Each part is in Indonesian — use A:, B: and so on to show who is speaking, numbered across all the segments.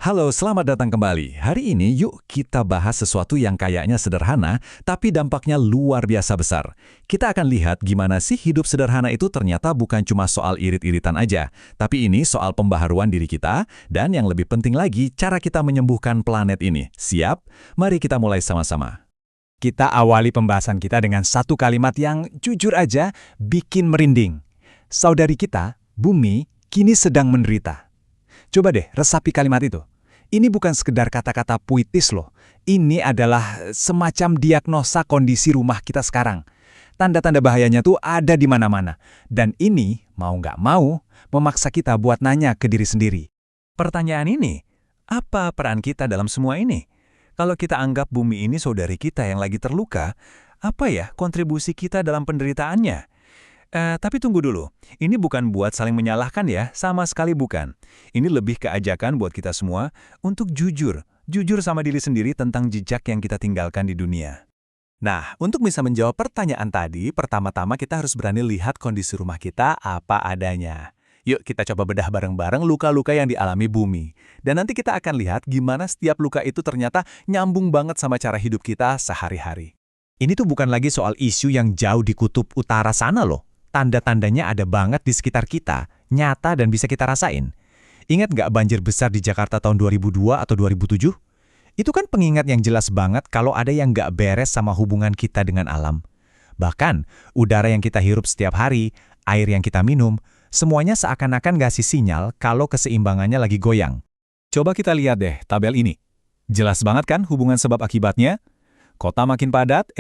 A: Halo, selamat datang kembali. Hari ini yuk kita bahas sesuatu yang kayaknya sederhana, tapi dampaknya luar biasa besar. Kita akan lihat gimana sih hidup sederhana itu ternyata bukan cuma soal irit-iritan aja, tapi ini soal pembaharuan diri kita, dan yang lebih penting lagi, cara kita menyembuhkan planet ini. Siap? Mari kita mulai sama-sama.
B: Kita awali pembahasan kita dengan satu kalimat yang jujur aja bikin merinding. Saudari kita, bumi, kini sedang menderita. Coba deh resapi kalimat itu. Ini bukan sekedar kata-kata puitis loh. Ini adalah semacam diagnosa kondisi rumah kita sekarang. Tanda-tanda bahayanya tuh ada di mana-mana. Dan ini, mau nggak mau, memaksa kita buat nanya ke diri sendiri.
C: Pertanyaan ini, apa peran kita dalam semua ini? Kalau kita anggap bumi ini saudari kita yang lagi terluka, apa ya kontribusi kita dalam penderitaannya? Tapi tunggu dulu, ini bukan buat saling menyalahkan ya, sama sekali bukan. Ini lebih ke ajakan buat kita semua untuk jujur sama diri sendiri tentang jejak yang kita tinggalkan di dunia. Nah, untuk bisa menjawab pertanyaan tadi, pertama-tama kita harus berani lihat kondisi rumah kita apa adanya. Yuk kita coba bedah bareng-bareng luka-luka yang dialami bumi. Dan nanti kita akan lihat gimana setiap luka itu ternyata nyambung banget sama cara hidup kita sehari-hari.
B: Ini tuh bukan lagi soal isu yang jauh di kutub utara sana loh. Tanda-tandanya ada banget di sekitar kita, nyata dan bisa kita rasain. Ingat nggak banjir besar di Jakarta tahun 2002 atau 2007? Itu kan pengingat yang jelas banget kalau ada yang nggak beres sama hubungan kita dengan alam. Bahkan, udara yang kita hirup setiap hari, air yang kita minum, semuanya seakan-akan ngasih sinyal kalau keseimbangannya lagi goyang.
C: Coba kita lihat deh tabel ini. Jelas banget kan hubungan sebab akibatnya? Kota makin padat,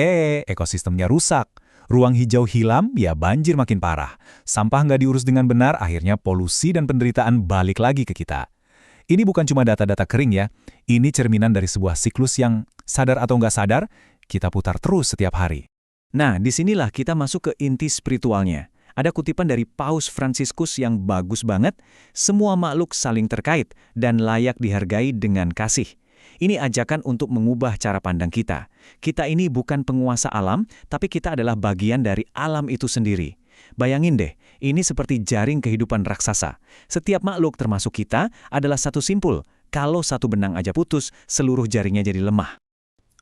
C: ekosistemnya rusak. Ruang hijau hilang, ya banjir makin parah. Sampah nggak diurus dengan benar, akhirnya polusi dan penderitaan balik lagi ke kita. Ini bukan cuma data-data kering ya, ini cerminan dari sebuah siklus yang, sadar atau nggak sadar, kita putar terus setiap hari.
B: Nah, disinilah kita masuk ke inti spiritualnya. Ada kutipan dari Paus Fransiskus yang bagus banget, semua makhluk saling terkait dan layak dihargai dengan kasih. Ini ajakan untuk mengubah cara pandang kita. Kita ini bukan penguasa alam, tapi kita adalah bagian dari alam itu sendiri. Bayangin deh, ini seperti jaring kehidupan raksasa. Setiap makhluk termasuk kita adalah satu simpul. Kalau satu benang aja putus, seluruh jaringnya jadi lemah.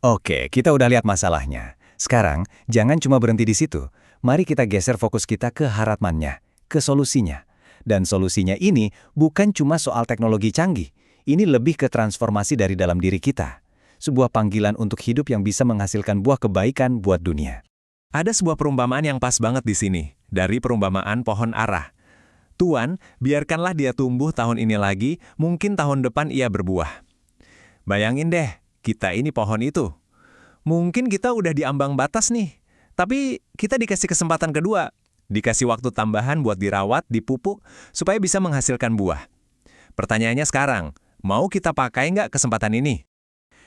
C: Oke, kita udah lihat masalahnya. Sekarang, jangan cuma berhenti di situ. Mari kita geser fokus kita ke harapannya, ke solusinya. Dan solusinya ini bukan cuma soal teknologi canggih. Ini lebih ke transformasi dari dalam diri kita. Sebuah panggilan untuk hidup yang bisa menghasilkan buah kebaikan buat dunia. Ada sebuah perumpamaan yang pas banget di sini, dari perumpamaan pohon ara. Tuan, biarkanlah dia tumbuh tahun ini lagi, mungkin tahun depan ia berbuah. Bayangin deh, kita ini pohon itu. Mungkin kita udah di ambang batas nih, tapi kita dikasih kesempatan kedua. Dikasih waktu tambahan buat dirawat, dipupuk, supaya bisa menghasilkan buah. Pertanyaannya sekarang, mau kita pakai nggak kesempatan ini?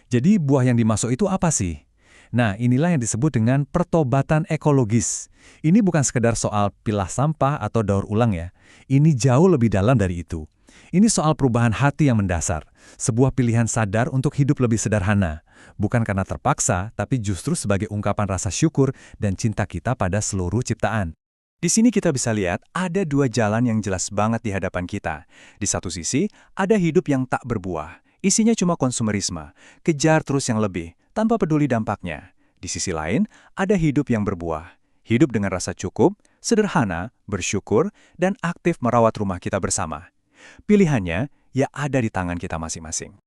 A: Jadi buah yang dimaksud itu apa sih? Nah, inilah yang disebut dengan pertobatan ekologis. Ini bukan sekedar soal pilah sampah atau daur ulang ya. Ini jauh lebih dalam dari itu. Ini soal perubahan hati yang mendasar. Sebuah pilihan sadar untuk hidup lebih sederhana. Bukan karena terpaksa, tapi justru sebagai ungkapan rasa syukur dan cinta kita pada seluruh ciptaan.
C: Di sini kita bisa lihat ada dua jalan yang jelas banget di hadapan kita. Di satu sisi, ada hidup yang tak berbuah. Isinya cuma konsumerisme, kejar terus yang lebih, tanpa peduli dampaknya. Di sisi lain, ada hidup yang berbuah. Hidup dengan rasa cukup, sederhana, bersyukur, dan aktif merawat rumah kita bersama. Pilihannya, ya ada di tangan kita masing-masing.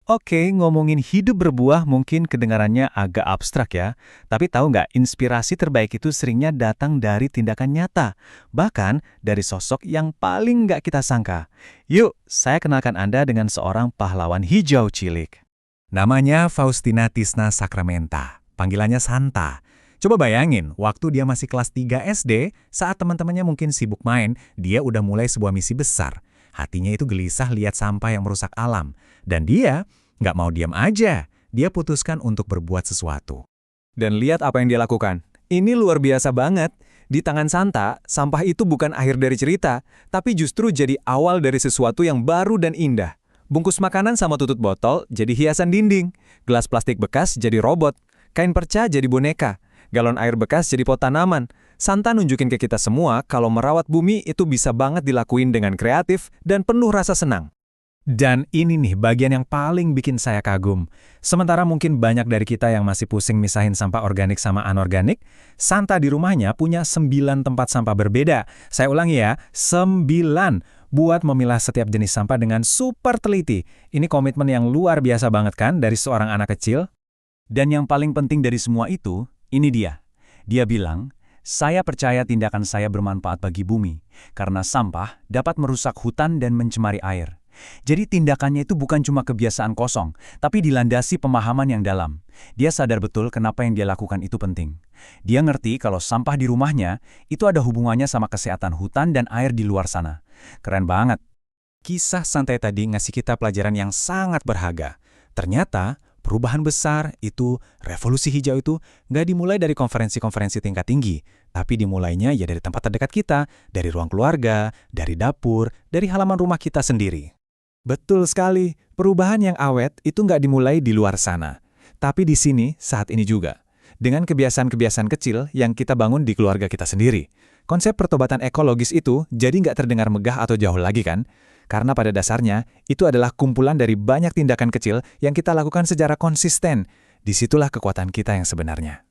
B: Oke, ngomongin hidup berbuah mungkin kedengarannya agak abstrak ya. Tapi tahu nggak, inspirasi terbaik itu seringnya datang dari tindakan nyata. Bahkan dari sosok yang paling nggak kita sangka. Yuk, saya kenalkan Anda dengan seorang pahlawan hijau cilik.
A: Namanya Faustina Tisna Sacramenta, panggilannya Santa. Coba bayangin, waktu dia masih kelas 3 SD, saat teman-temannya mungkin sibuk main, dia udah mulai sebuah misi besar. Hatinya itu gelisah lihat sampah yang merusak alam. Dan dia nggak mau diam aja. Dia putuskan untuk berbuat sesuatu.
C: Dan lihat apa yang dia lakukan. Ini luar biasa banget. Di tangan Santa, sampah itu bukan akhir dari cerita, tapi justru jadi awal dari sesuatu yang baru dan indah. Bungkus makanan sama tutut botol jadi hiasan dinding. Gelas plastik bekas jadi robot. Kain perca jadi boneka. Galon air bekas jadi pot tanaman. Santa nunjukin ke kita semua kalau merawat bumi itu bisa banget dilakuin dengan kreatif dan penuh rasa senang.
A: Dan ini nih bagian yang paling bikin saya kagum. Sementara mungkin banyak dari kita yang masih pusing misahin sampah organik sama anorganik, Santa di rumahnya punya 9 tempat sampah berbeda. Saya ulangi ya, 9 buat memilah setiap jenis sampah dengan super teliti. Ini komitmen yang luar biasa banget kan dari seorang anak kecil?
B: Dan yang paling penting dari semua itu, ini dia. Dia bilang, saya percaya tindakan saya bermanfaat bagi bumi, karena sampah dapat merusak hutan dan mencemari air. Jadi tindakannya itu bukan cuma kebiasaan kosong, tapi dilandasi pemahaman yang dalam. Dia sadar betul kenapa yang dia lakukan itu penting. Dia ngerti kalau sampah di rumahnya itu ada hubungannya sama kesehatan hutan dan air di luar sana. Keren banget.
A: Kisah santai tadi ngasih kita pelajaran yang sangat berharga. Ternyata, perubahan besar itu, revolusi hijau itu, nggak dimulai dari konferensi-konferensi tingkat tinggi, tapi dimulainya ya dari tempat terdekat kita, dari ruang keluarga, dari dapur, dari halaman rumah kita sendiri. Betul sekali, perubahan yang awet itu nggak dimulai di luar sana, tapi di sini saat ini juga. Dengan kebiasaan-kebiasaan kecil yang kita bangun di keluarga kita sendiri. Konsep pertobatan ekologis itu jadi nggak terdengar megah atau jauh lagi kan? Karena pada dasarnya, itu adalah kumpulan dari banyak tindakan kecil yang kita lakukan secara konsisten. Disitulah kekuatan kita yang sebenarnya.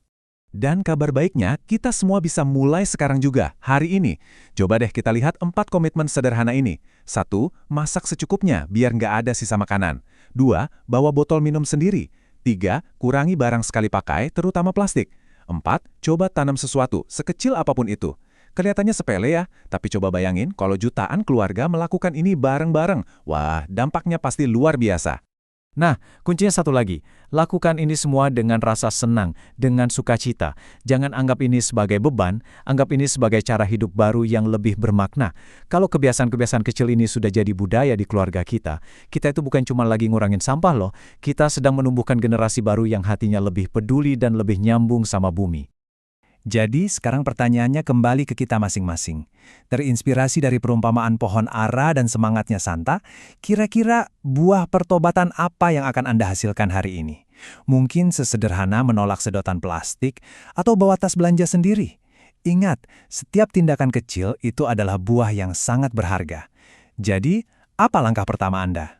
A: Dan kabar baiknya, kita semua bisa mulai sekarang juga, hari ini. Coba deh kita lihat 4 komitmen sederhana ini. 1. Masak secukupnya, biar nggak ada sisa makanan. 2. Bawa botol minum sendiri. 3. Kurangi barang sekali pakai, terutama plastik. 4. Coba tanam sesuatu, sekecil apapun itu. Kelihatannya sepele ya, tapi coba bayangin kalau jutaan keluarga melakukan ini bareng-bareng. Wah, dampaknya pasti luar biasa. Nah, kuncinya satu lagi. Lakukan ini semua dengan rasa senang, dengan sukacita. Jangan anggap ini sebagai beban, anggap ini sebagai cara hidup baru yang lebih bermakna. Kalau kebiasaan-kebiasaan kecil ini sudah jadi budaya di keluarga kita itu bukan cuma lagi ngurangin sampah loh, kita sedang menumbuhkan generasi baru yang hatinya lebih peduli dan lebih nyambung sama bumi. Jadi, sekarang pertanyaannya kembali ke kita masing-masing. Terinspirasi dari perumpamaan pohon ara dan semangatnya Santa, kira-kira buah pertobatan apa yang akan Anda hasilkan hari ini? Mungkin sesederhana menolak sedotan plastik atau bawa tas belanja sendiri. Ingat, setiap tindakan kecil itu adalah buah yang sangat berharga. Jadi, apa langkah pertama Anda?